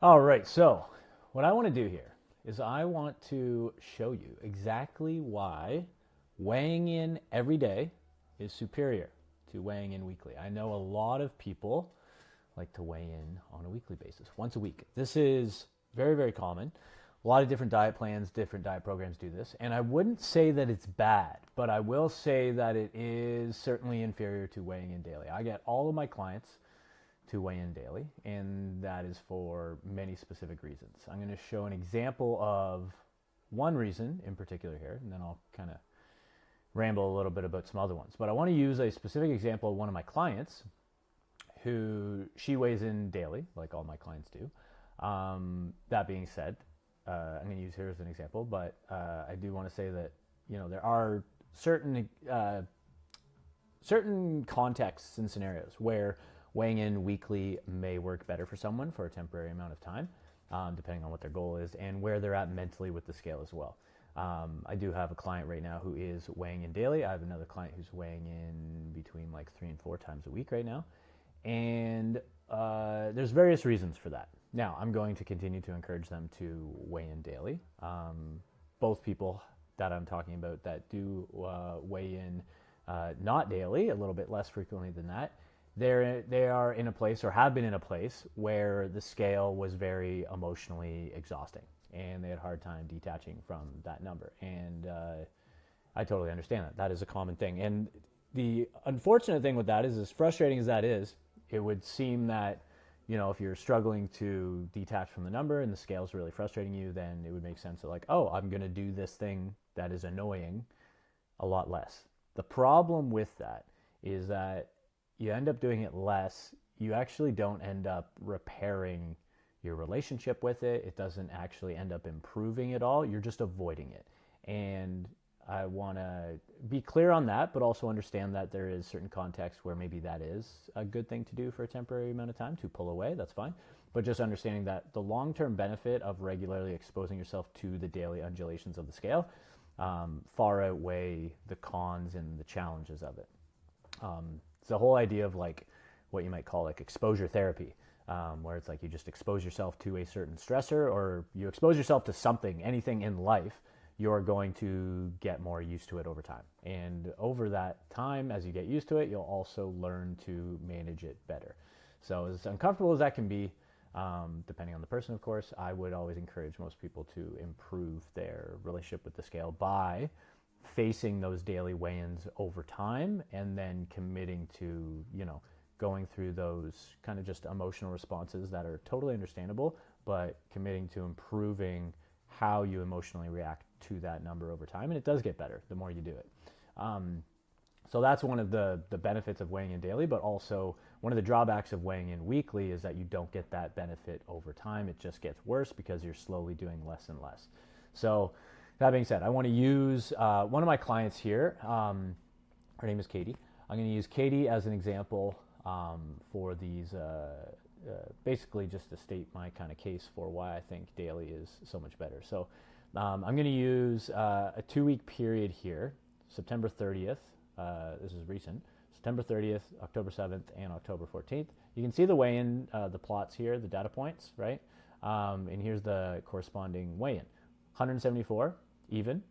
All right, so what I want to do here is I want to show you exactly why weighing in every day is superior to weighing in weekly. I know a lot of people like to weigh in on a weekly basis, once a week. This is very, very common. A lot of different diet plans, different diet programs do this. And I wouldn't say that it's bad, but I will say that it is certainly inferior to weighing in daily. I get all of my clients to weigh in daily, and that is for many specific reasons. I'm going to show an example of one reason in particular here, and then I'll kind of ramble a little bit about some other ones. But I want to use a specific example of one of my clients who she weighs in daily, like all my clients do. That being said, I'm going to use her as an example, but I do want to say that there are certain contexts and scenarios where weighing in weekly may work better for someone for a temporary amount of time, depending on what their goal is and where they're at mentally with the scale as well. I do have a client right now who is weighing in daily. I have another client who's weighing in between like 3 and 4 times a week right now. And there's various reasons for that. Now, I'm going to continue to encourage them to weigh in daily. Both people that I'm talking about that do weigh in not daily, a little bit less frequently than that, they are in a place or have been in a place where the scale was very emotionally exhausting and they had a hard time detaching from that number. And I totally understand that. That is a common thing. And the unfortunate thing with that is, as frustrating as that is, it would seem that, if you're struggling to detach from the number and the scale is really frustrating you, then it would make sense that like, oh, I'm going to do this thing that is annoying a lot less. The problem with that is that you end up doing it less. You actually don't end up repairing your relationship with it. It doesn't actually end up improving at all. You're just avoiding it. And I want to be clear on that, but also understand that there is certain context where maybe that is a good thing to do for a temporary amount of time, to pull away, that's fine. But just understanding that the long-term benefit of regularly exposing yourself to the daily undulations of the scale far outweigh the cons and the challenges of it. It's the whole idea of like what you might call like exposure therapy, where it's like you just expose yourself to a certain stressor, or you expose yourself to something, anything in life, you're going to get more used to it over time. And over that time, as you get used to it, you'll also learn to manage it better. So as uncomfortable as that can be, depending on the person, of course, I would always encourage most people to improve their relationship with the scale by facing those daily weigh-ins over time and then committing to, going through those kind of just emotional responses that are totally understandable, but committing to improving how you emotionally react to that number over time. And it does get better the more you do it. So that's one of the benefits of weighing in daily, but also one of the drawbacks of weighing in weekly is that you don't get that benefit over time. It just gets worse because you're slowly doing less and less. So that being said, I want to use one of my clients here. Her name is Katie. I'm going to use Katie as an example for these, basically just to state my kind of case for why I think daily is so much better. So I'm going to use a 2-week period here, September 30th. This is recent. September 30th, October 7th, and October 14th. You can see the weigh-in, the plots here, the data points, right? And here's the corresponding weigh-in. 174 even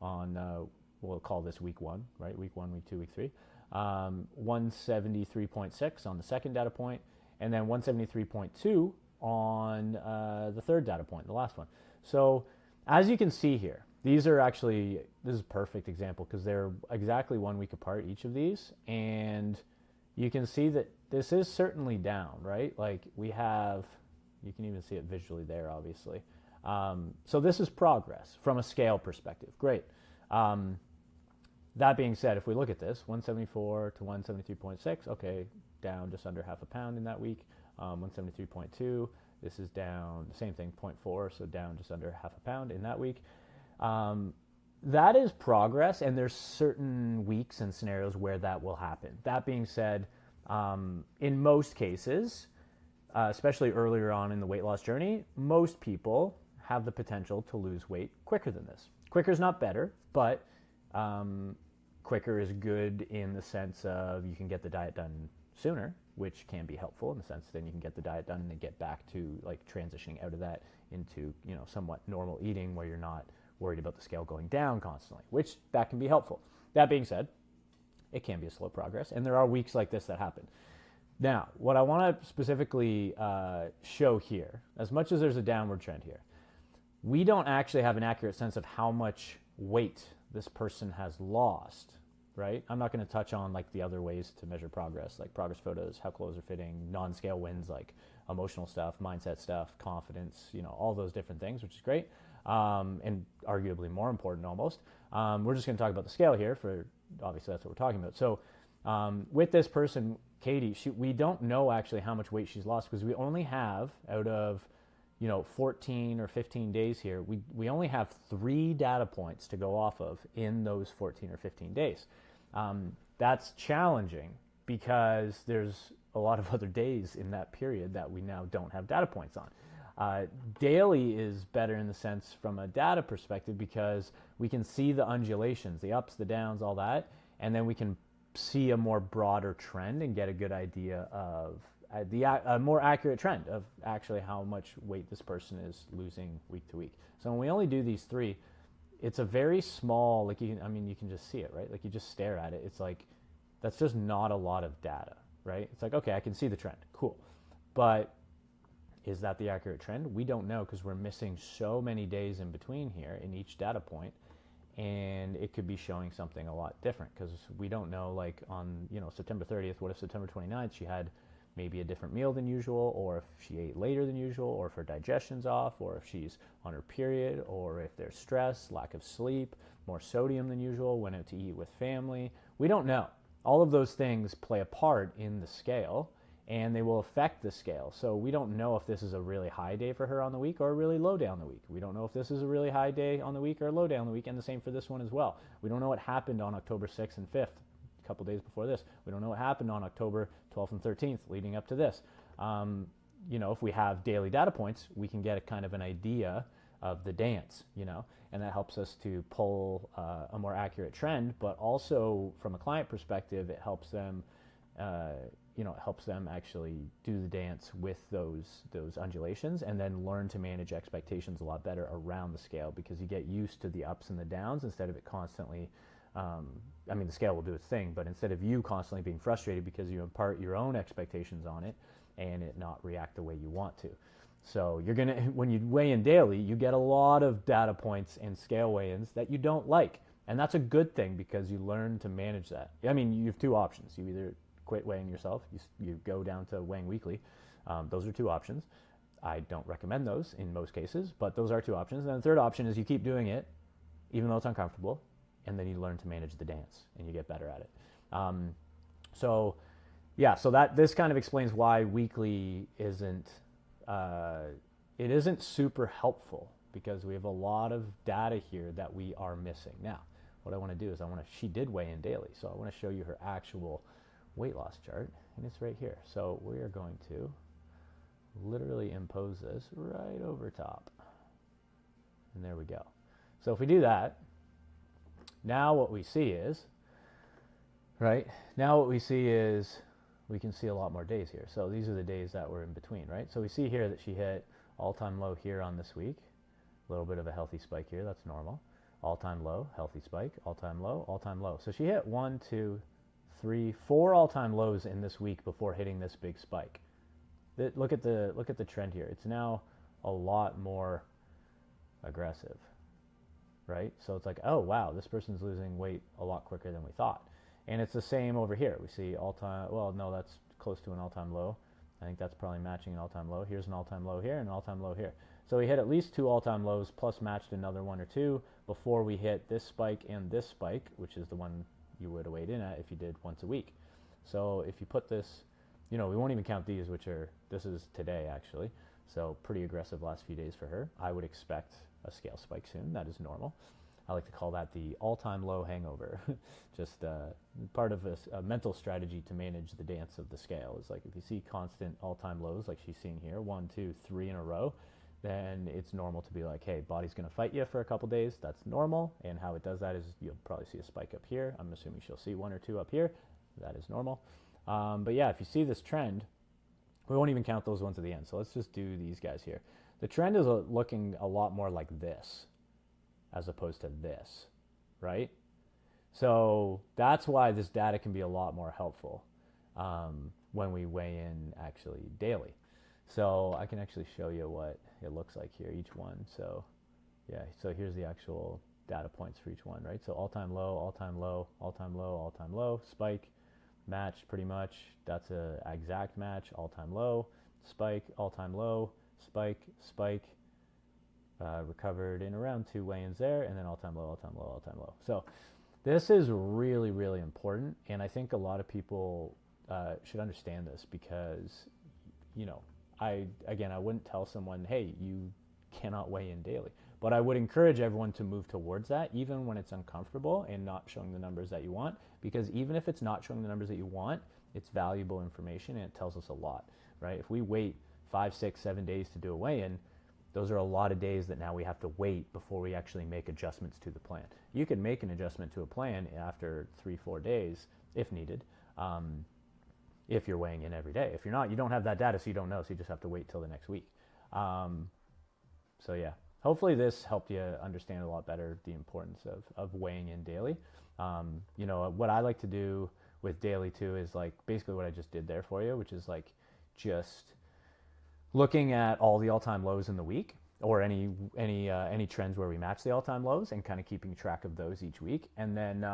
on, we'll call this week 1, right? Week 1, week 2, week 3. 173.6 on the second data point, and then 173.2 on the third data point, the last one. So as you can see here, these are actually, this is a perfect example because they're exactly 1 week apart, each of these. And you can see that this is certainly down, right? Like we have, you can even see it visually there, obviously. So this is progress from a scale perspective. Great. That being said, if we look at this, 174 to 173.6, okay, down just under half a pound in that week. 173.2, this is down, the same thing, 0.4, so down just under half a pound in that week. That is progress, and there's certain weeks and scenarios where that will happen. That being said, in most cases, especially earlier on in the weight loss journey, most people have the potential to lose weight quicker than this. Quicker is not better, but quicker is good in the sense of you can get the diet done sooner, which can be helpful in the sense then you can get the diet done and then get back to like transitioning out of that into, you know, somewhat normal eating where you're not worried about the scale going down constantly, which that can be helpful. That being said, it can be a slow progress, and there are weeks like this that happen. Now, what I want to specifically show here, as much as there's a downward trend here, we don't actually have an accurate sense of how much weight this person has lost, right? I'm not going to touch on like the other ways to measure progress, like progress photos, how clothes are fitting, non-scale wins, like emotional stuff, mindset stuff, confidence, you know, all those different things, which is great, and arguably more important almost. We're just going to talk about the scale here for, obviously that's what we're talking about. So with this person, Katie, we don't know actually how much weight she's lost because we only have, out of, you know, 14 or 15 days here, we only have 3 data points to go off of in those 14 or 15 days. That's challenging because there's a lot of other days in that period that we now don't have data points on. Daily is better in the sense from a data perspective because we can see the undulations, the ups, the downs, all that, and then we can see a more broader trend and get a good idea of a more accurate trend of actually how much weight this person is losing week to week. So when we only do these 3, it's a very small, like you can just see it, right? Like you just stare at it. It's like, that's just not a lot of data, right? It's like, okay, I can see the trend, cool. But is that the accurate trend? We don't know because we're missing so many days in between here in each data point, and it could be showing something a lot different because we don't know, like on, you know, September 30th, what if September 29th she had maybe a different meal than usual, or if she ate later than usual, or if her digestion's off, or if she's on her period, or if there's stress, lack of sleep, more sodium than usual, went out to eat with family. We don't know. All of those things play a part in the scale, and they will affect the scale. So we don't know if this is a really high day for her on the week or a really low day on the week. We don't know if this is a really high day on the week or a low day on the week, and the same for this one as well. We don't know what happened on October 6th and 5th. Couple days before this. We don't know what happened on October 12th and 13th leading up to this. You know, if we have daily data points, we can get a kind of an idea of the dance, you know, and that helps us to pull a more accurate trend, but also from a client perspective, it helps them, you know, it helps them actually do the dance with those undulations and then learn to manage expectations a lot better around the scale because you get used to the ups and the downs instead of it constantly the scale will do its thing, but instead of you constantly being frustrated because you impart your own expectations on it and it not react the way you want to. So you're going to, when you weigh in daily, you get a lot of data points and scale weigh-ins that you don't like. And that's a good thing because you learn to manage that. I mean, you have 2 options. You either quit weighing yourself, you go down to weighing weekly. Those are 2 options. I don't recommend those in most cases, but those are 2 options. And the third option is you keep doing it, even though it's uncomfortable, and then you learn to manage the dance and you get better at it. So that this kind of explains why weekly isn't super helpful because we have a lot of data here that we are missing. Now, what I want to do is she did weigh in daily, so I want to show you her actual weight loss chart, and it's right here. So we are going to literally impose this right over top, and there we go. So if we do that, now what we see is, right? Now what we see is we can see a lot more days here. So these are the days that were in between, right? So we see here that she hit all-time low here on this week. A little bit of a healthy spike here. That's normal. All-time low, healthy spike, all-time low, all-time low. So she hit 1, 2, 3, 4 all-time lows in this week before hitting this big spike. Look at the trend here. It's now a lot more aggressive. Right? So it's like, oh, wow, this person's losing weight a lot quicker than we thought. And it's the same over here. We see all-time, well, no, that's close to an all-time low. I think that's probably matching an all-time low. Here's an all-time low here and an all-time low here. So we hit at least 2 all-time lows plus matched another 1 or 2 before we hit this spike and this spike, which is the one you would have weighed in at if you did once a week. So if you put this, you know, we won't even count these, this is today actually. So pretty aggressive last few days for her. I would expect a scale spike soon. That is normal. I like to call that the all-time low hangover. Just part of a mental strategy to manage the dance of the scale is like if you see constant all-time lows like she's seeing here, 1, 2, 3 in a row, then it's normal to be like, hey, body's going to fight you for a couple days. That's normal. And how it does that is you'll probably see a spike up here. I'm assuming she'll see 1 or 2 up here. That is normal. But yeah, if you see this trend, we won't even count those ones at the end. So let's just do these guys here. The trend is looking a lot more like this as opposed to this, right? So that's why this data can be a lot more helpful when we weigh in actually daily. So I can actually show you what it looks like here, each one. So yeah, so here's the actual data points for each one, right? So all-time low, all-time low, all-time low, all-time low, spike, match pretty much. That's a exact match, all-time low, spike, all-time low, spike, spike, recovered in around 2 weigh-ins there, and then all-time low, all-time low, all-time low. So this is really, really important, and I think a lot of people should understand this because, you know, I wouldn't tell someone, hey, you cannot weigh in daily. But I would encourage everyone to move towards that, even when it's uncomfortable and not showing the numbers that you want, because even if it's not showing the numbers that you want, it's valuable information and it tells us a lot, right? If we wait 5, 6, 7 days to do a weigh-in, those are a lot of days that now we have to wait before we actually make adjustments to the plan. You can make an adjustment to a plan after 3, 4 days if needed, if you're weighing in every day. If you're not, you don't have that data, so you don't know, so you just have to wait till the next week. So yeah, hopefully this helped you understand a lot better the importance of weighing in daily. You know, what I like to do with daily too is like basically what I just did there for you, which is like just looking at all the all-time lows in the week, or any trends where we match the all-time lows, and kind of keeping track of those each week. And then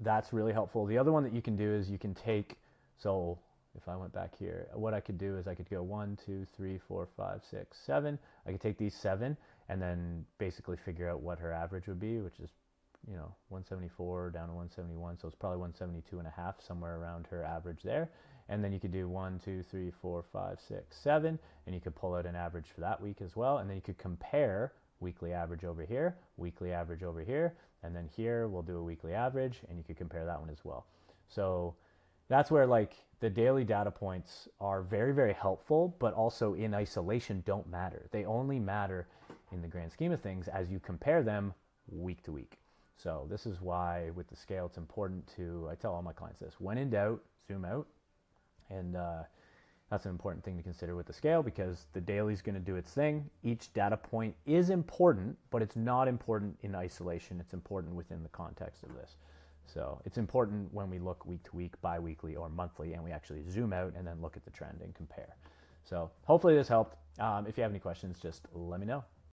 that's really helpful. The other one that you can do is you can take, so if I went back here, what I could do is I could go 1, 2, 3, 4, 5, 6, 7. I could take these 7 and then basically figure out what her average would be, which is, you know, 174 down to 171. So it's probably 172 and a half, somewhere around her average there. And then you could do 1, 2, 3, 4, 5, 6, 7, and you could pull out an average for that week as well. And then you could compare weekly average over here, weekly average over here, and then here we'll do a weekly average, and you could compare that one as well. So that's where like the daily data points are very, very helpful, but also in isolation don't matter. They only matter in the grand scheme of things as you compare them week to week. So this is why with the scale, it's important to, I tell all my clients this, when in doubt, zoom out. And that's an important thing to consider with the scale, because the daily is going to do its thing. Each data point is important, but it's not important in isolation. It's important within the context of this. So it's important when we look week to week, bi-weekly, or monthly, and we actually zoom out and then look at the trend and compare. So hopefully this helped. If you have any questions, just let me know.